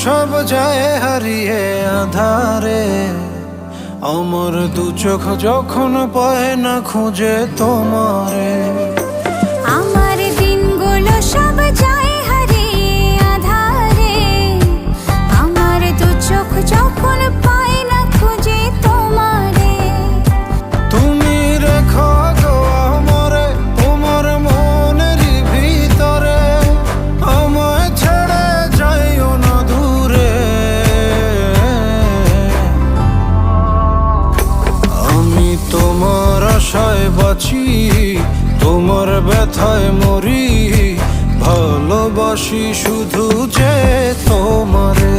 সব যায় হারিয়ে আধারে, আমার দু চোখ যখন পায় না খুঁজে তোমারে। আমার দিনগুলো সব যায় হারিয়ে আধারে, আমার দু চোখ যখন পায় না খুঁজে তোমারে। তুমি রেখো গো আমারে তোমার মনের ভিতরে, আমায় ছেড়ে যাইও না দূরে। আমি তোমার আশায় বাঁচি, তোমার ব্যথায় মরি, ভালোবাসি শুধু যে তোমারে।